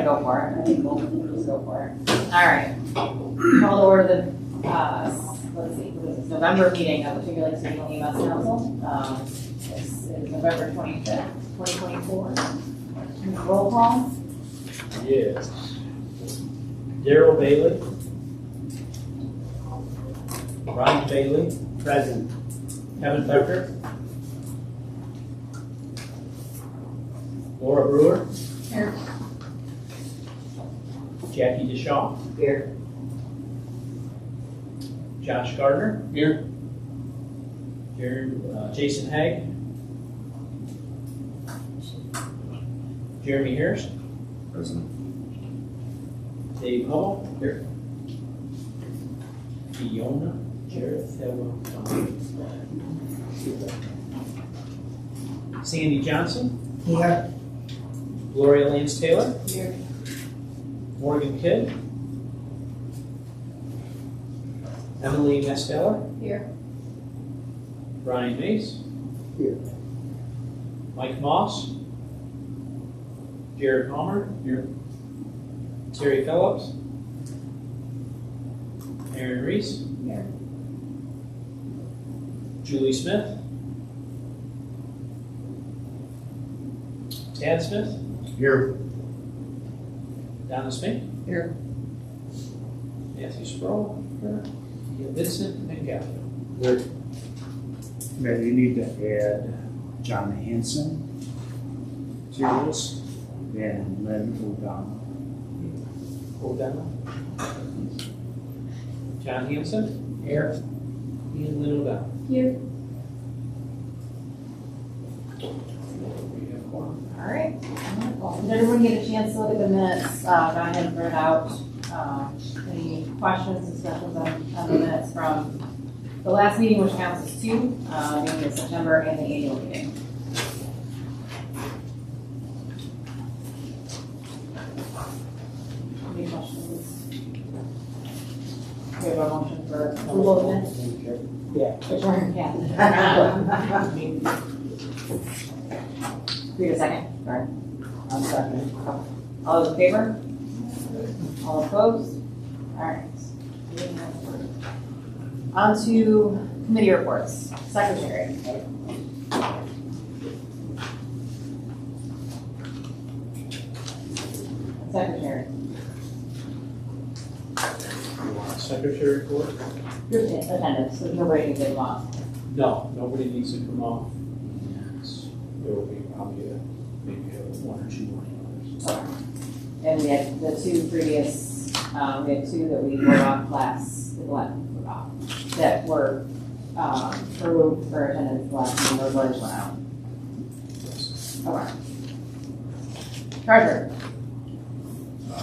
go for it. I think we'll just go for it. All right. Call to order the, let's see, what is this, November meeting of the Finger Lakes Regional EMS Council. This is November 25th, 2024. Roll call. Yes. Daryl Bailey. Ryan Bailey. Present. Kevin Becker. Laura Brewer. Here. Jackie DeShaw. Here. Josh Gardner. Here. Jason Haig. Jeremy Harris. Present. Dave Hubble. Here. Fiona Jarrett. Sandy Johnson. Here. Gloria Lance Taylor. Here. Morgan Kidd. Emily Masteller. Here. Brian Mace. Here. Mike Moss. Jared Palmer. Here. Terry Phillips. Aaron Reese. Here. Julie Smith. Tad Smith. Here. Donna Smith. Here. Matthew Sproul. Here. Vincent McGaffey. Here. Now you need to add John Hanson to this and Lynn O'Donnell. O'Donnell. John Hanson. Here. Ian Lynn O'Donnell. Here. We have quorum. All right. Well, did everyone get a chance to look at the minutes? Go ahead and print out any questions, discussions on the minutes from the last meeting, which counts as two, meaning in September and the annual meeting. Any questions? We have a motion for approval of minutes? Yeah. Return, yeah. Read a second, sorry. I'm second. All those in favor? All opposed? All right. On to committee reports. Secretary. Secretary. Secretary report? Your attendance, so nobody can get them off. No, nobody needs to come off. There will be probably maybe one or two more hours. And we had the two previous, we had two that we were off that were removed for attendance last meeting, those letters went out. Okay. Treasurer.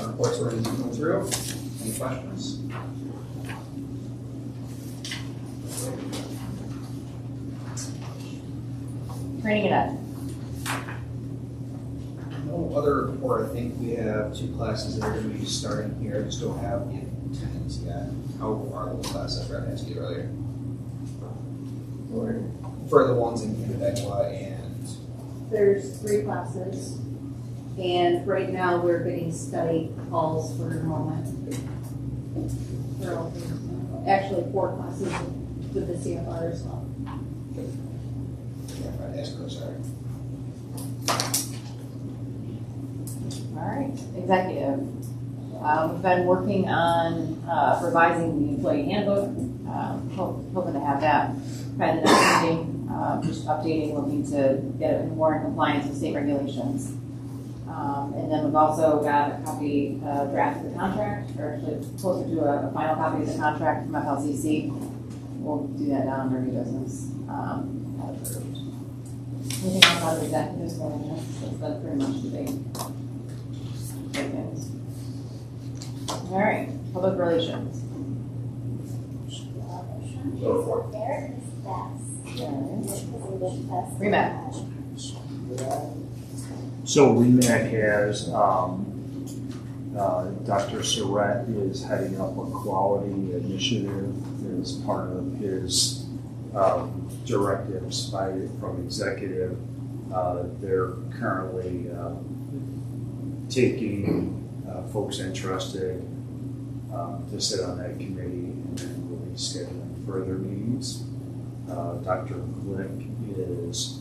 Reports were going through. Any questions? Training and ed. No other report. I think we have two classes that are going to be starting here. I just don't have the attendance yet. How are those classes? I forgot to ask you earlier. For the ones in Canada and There's 3 classes, and right now we're getting study calls for enrollment. For all three. Actually, 4 classes with the CFR as well. yeah, I forgot to ask her, sorry. All right, executive. We've been working on revising the employee handbook. Hoping to have that by the next meeting. Just updating, looking to get it more in compliance with state regulations. And then we've also got a copy draft of the contract, or actually closer to a final copy of the contract from FLCC. We'll do that down under new business. Anything else out of executives? That's pretty much the big things. All right, public relations. Remat. So REMAC has, Dr. Surratt is heading up a quality initiative as part of his directives from executive. They're currently taking folks interested to sit on that committee, and then we'll be scheduling further meetings. Dr. Glick is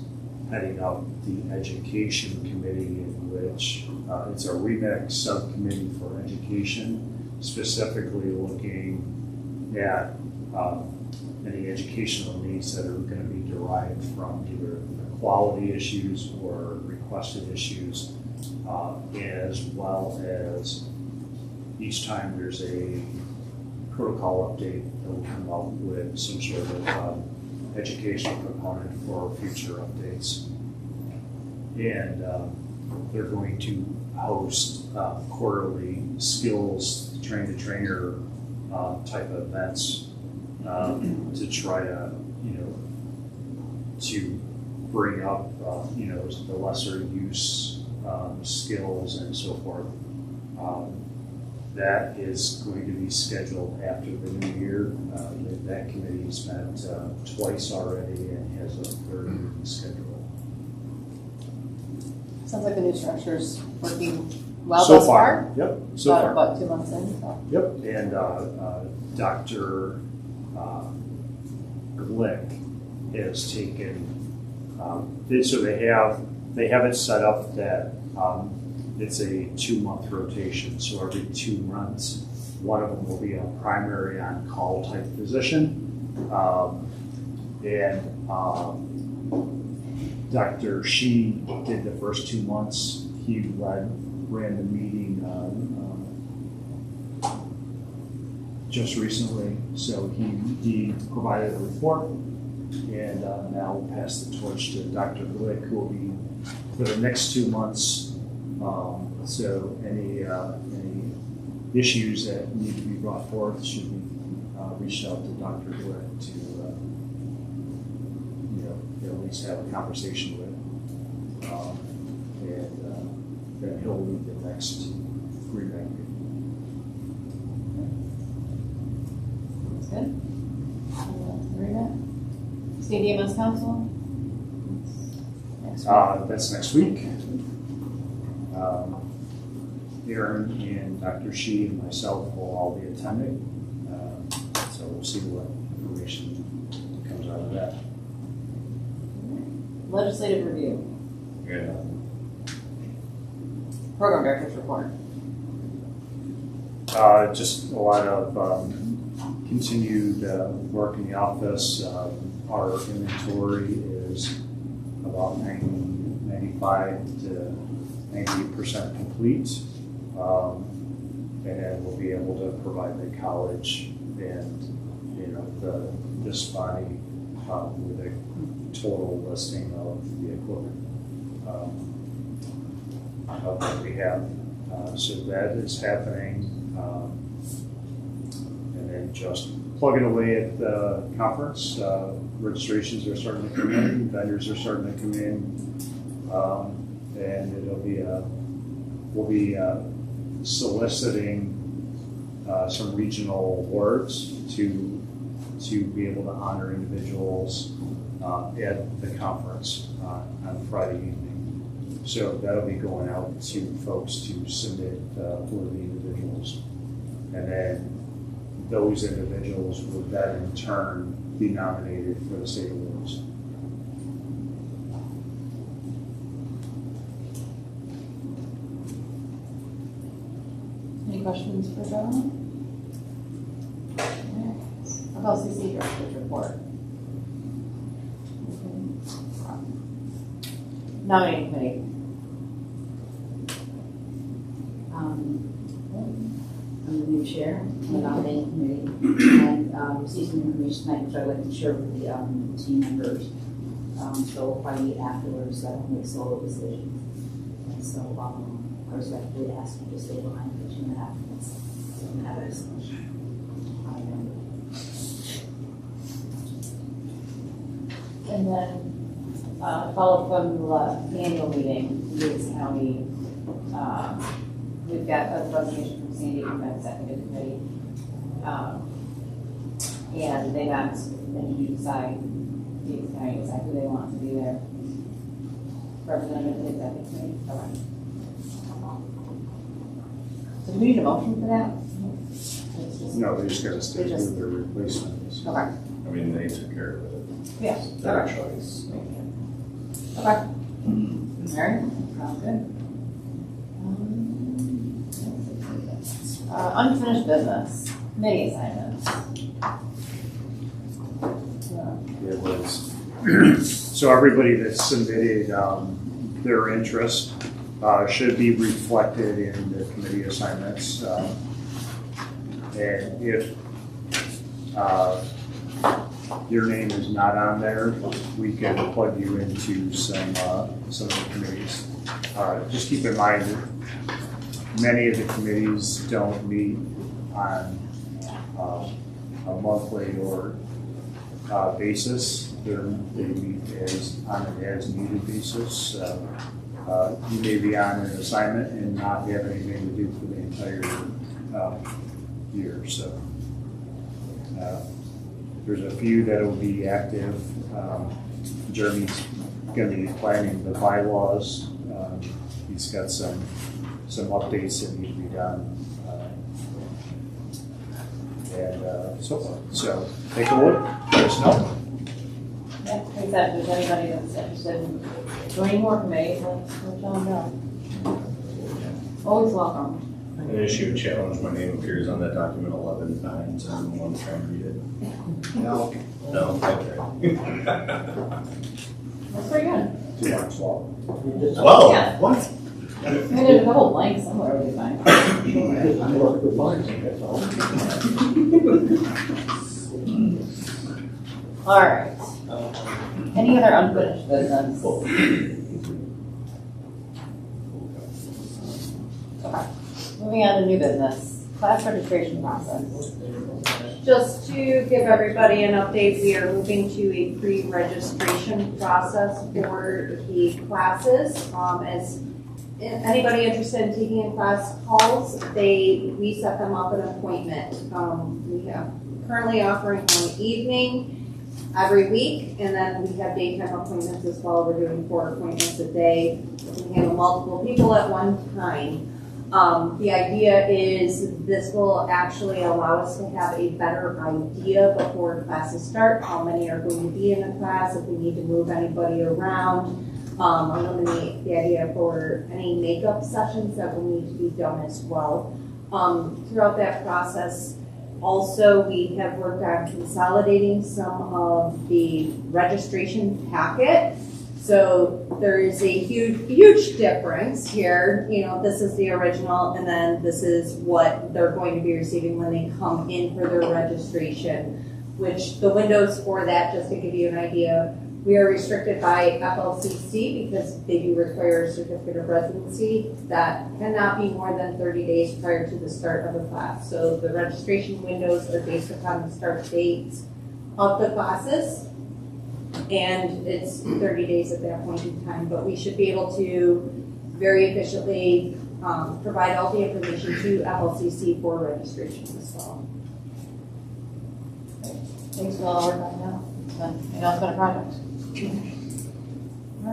heading up the education committee, in which it's a remix subcommittee for education, specifically looking at any educational needs that are going to be derived from either quality issues or requested issues, as well as each time there's a protocol update that will come out with some sort of educational component for future updates. And they're going to host quarterly skills train-the-trainer type of events to try to, to bring up, the lesser use skills and so forth. That is going to be scheduled after the new year. That committee has met twice already and has a third meeting scheduled. Sounds like the new structure's working well So thus far. Yep, so far. About 2 months in, so. Yep, and Dr. Glick has taken, so they have it set up that it's a 2-month rotation. So every 2 months, one of them will be a primary on-call type position. Dr. She did the first 2 months. He ran the meeting just recently, so he provided a report, and now we'll pass the torch to Dr. Glick, who will be for the next 2 months. So any issues that need to be brought forth should be reached out to Dr. Glick to at least have a conversation with, and then he'll lead the next remake. That's good. Remit. State EMS Council? Next week. That's next week. Aaron and Dr. Shi and myself will all be attending. So we'll see what information comes out of that. Legislative review. Yeah. Program director's report. Just a lot of continued work in the office. Our inventory is about 95 to 98% complete. And then we'll be able to provide the college and this body with a total listing of the equipment that we have. So that is happening. And then just plugging away at the conference. Registrations are starting to come in, vendors are starting to come in, and we'll be soliciting some regional awards to be able to honor individuals at the conference on Friday evening. So that'll be going out to folks to submit worthy individuals, and then those individuals will then in turn be nominated for the state awards. Any questions for John? About CC director's report. Nominating committee. I'm the new chair of the nominating committee, and received some information tonight, which I'd like to share with the team members. So we'll probably meet afterwards, so I don't make solo decisions. And so I respectfully ask you to stay behind for 2.5 minutes. So matters. And then follow up from the annual meeting, Yates County. We've got a resignation from Sandy from that executive committee. And they not, and you decide, Yates County decide who they want to be their representative in the executive committee. Okay. So Do we need a motion for that? It's just- No, they just gotta stick They just- with their replacements. Okay, I mean, they took care of it. yeah, Their okay, choice. okay. All right, sounds good. Unfinished business, committee assignments. It was, so everybody that submitted their interest should be reflected in the committee assignments. And if your name is not on there, we can plug you into some of the committees. Just keep in mind that many of the committees don't meet on a monthly or basis. They meet on an as-needed basis. You may be on an assignment and not have anything to do for the entire year. So there's a few that will be active. Jeremy's going to be planning the bylaws. He's got some updates that need to be done. And so forth. So take a look, let us know. Yeah, like I said, if there's anybody that's interested in joining more committees, let them know. Always welcome. An issue challenge, my name appears on that document 11 times, and I'm one trying to read it. No, No, okay. That's pretty good. Do you want to swap? Well, Yeah. what? I mean, there's a couple blanks somewhere, it'll be fine. All right. Any other unfinished business? Okay. Moving on to new business, class registration process. Just to give everybody an update, we are moving to a pre-registration process for the classes. As anybody interested in taking a class calls, we set them up an appointment. We have currently offering one evening every week, and then we have daytime appointments as well. We're doing 4 appointments a day. We handle multiple people at one time. The idea is this will actually allow us to have a better idea before classes start, how many are going to be in the class, if we need to move anybody around. Eliminate the idea for any makeup sessions that will need to be done as well. Throughout that process, also, we have worked on consolidating some of the registration packet. So there is a huge difference here. You know, this is the original, and then this is what they're going to be receiving when they come in for their registration, which the windows for that, just to give you an idea, we are restricted by FLCC because they do require a certificate of residency that cannot be more than 30 days prior to the start of the class. So the registration windows are based upon the start dates of the classes, and it's 30 days at that point in time. But we should be able to very efficiently provide all the information to FLCC for registration as well. Thanks for all the work on that. I know it's been a project. All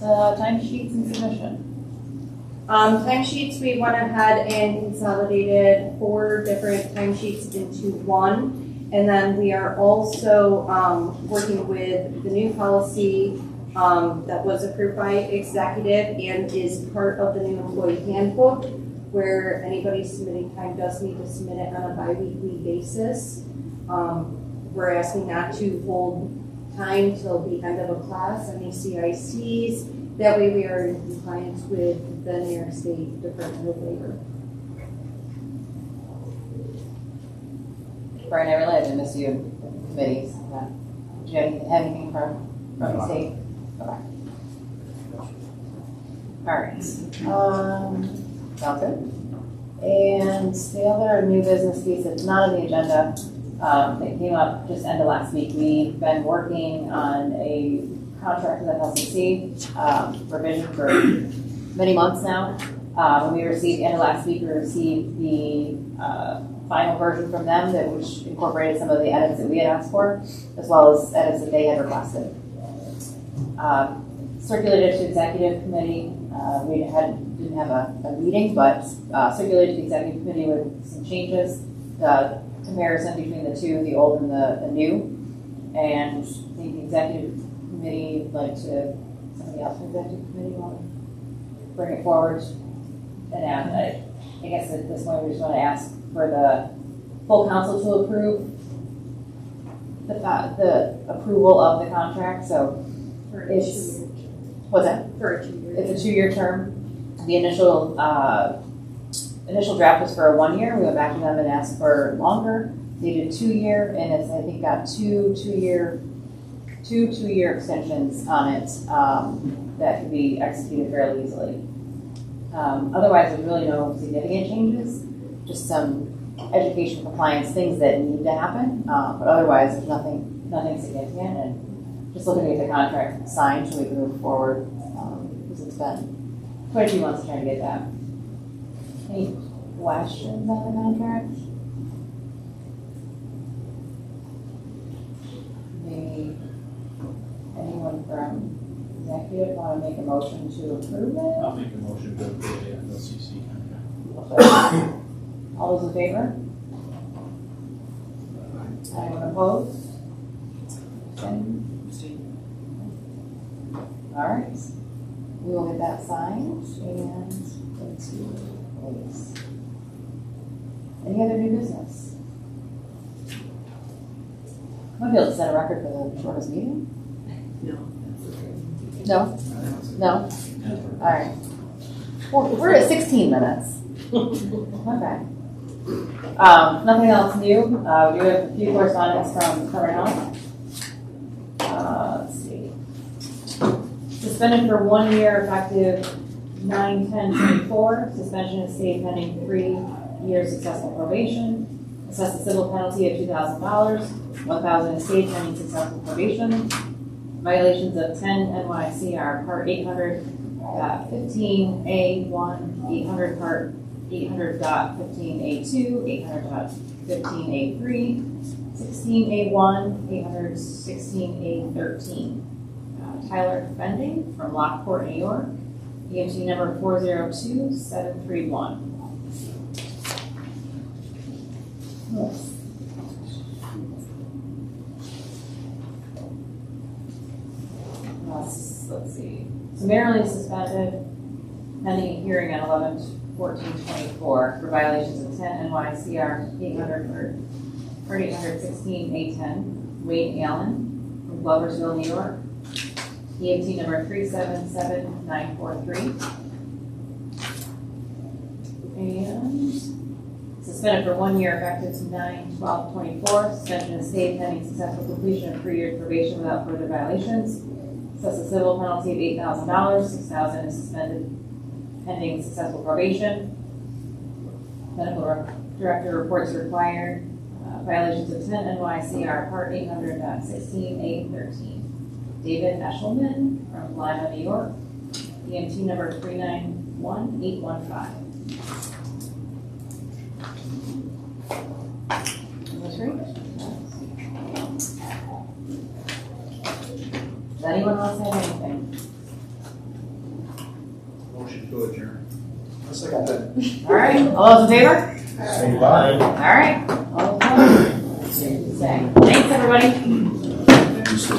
right. Timesheets and submission. Timesheets, we went ahead and consolidated 4 different timesheets into one. And then we are also working with the new policy that was approved by executive and is part of the new employee handbook, where anybody submitting time does need to submit it on a bi-weekly basis. We're asking not to hold time till the end of a class, any CICs. That way we are in compliance with the New York State Department of Labor. Brian, I realize I missed you in committees. Do you have anything from the state? Okay. All right. Sounds good. And the other new business piece that's not on the agenda, that came up just end of last week. We've been working on a contract with FLCC revision for many months now. When we received, end of last week, we received the final version from them, which incorporated some of the edits that we had asked for, as well as edits that they had requested. Circulated to executive committee. We didn't have a meeting, but circulated to the executive committee with some changes, the comparison between the two, the old and the new. And I think the executive committee would like to, somebody else from the executive committee want to bring it forward and add. I guess at this point we just want to ask for the full council to approve the approval of the contract. So For it's, what's that? For a 2 year. It's a 2-year term. The initial draft was for a 1 year. We went back to them and asked for longer. They did a 2-year, and it's, I think, got two two-year extensions on it that could be executed fairly easily. Otherwise, there's really no significant changes, just some education compliance things that need to happen. But otherwise, there's nothing significant. And just looking to get the contract signed so we can move forward, because it's been quite a few months trying to get that. Any questions on the contract? Anyone from executive want to make a motion to approve it? I'll make a motion to approve the FLCC contract. All those in favor? Anyone opposed? All right, we will get that signed and into place. Any other new business? Might be able to set a record for the shortest meeting? No? No? All right. We're at 16 minutes. Okay. Nothing else new. We do have a few correspondence from Current Health. Let's see. Suspended for 1 year effective 9/10/24. Suspension is stayed pending 3 years successful probation. Assess a civil penalty of $2,000. $1,000 is stayed pending successful probation. Violations of 10 NYCR Part 800.15A1, 800 Part 800.15A2, 800.15A3, 16A1, 816A13. Tyler Fending from Lockport, New York, EMT number 402731. Yes. Let's see. Summarily suspended, pending a hearing on 11/14/24 for violations of 10 NYCR 800 or 816A10. Wayne Allen from Gloversville, New York, EMT number 377943. And suspended for 1 year effective 9/12/24. Suspension is stayed pending successful completion of 3 years probation without further violations. Assess a civil penalty of $8,000. $6,000 is suspended pending successful probation. Medical director reports required. Violations of 10 NYCR Part 800.16A13. David Eshelman from Lima, New York, EMT number 391815. That's right. Does anyone else have anything? Motion to adjourn. I'll second that. All right, all those in favor? Say bye. All right, all opposed? Thanks, everybody. So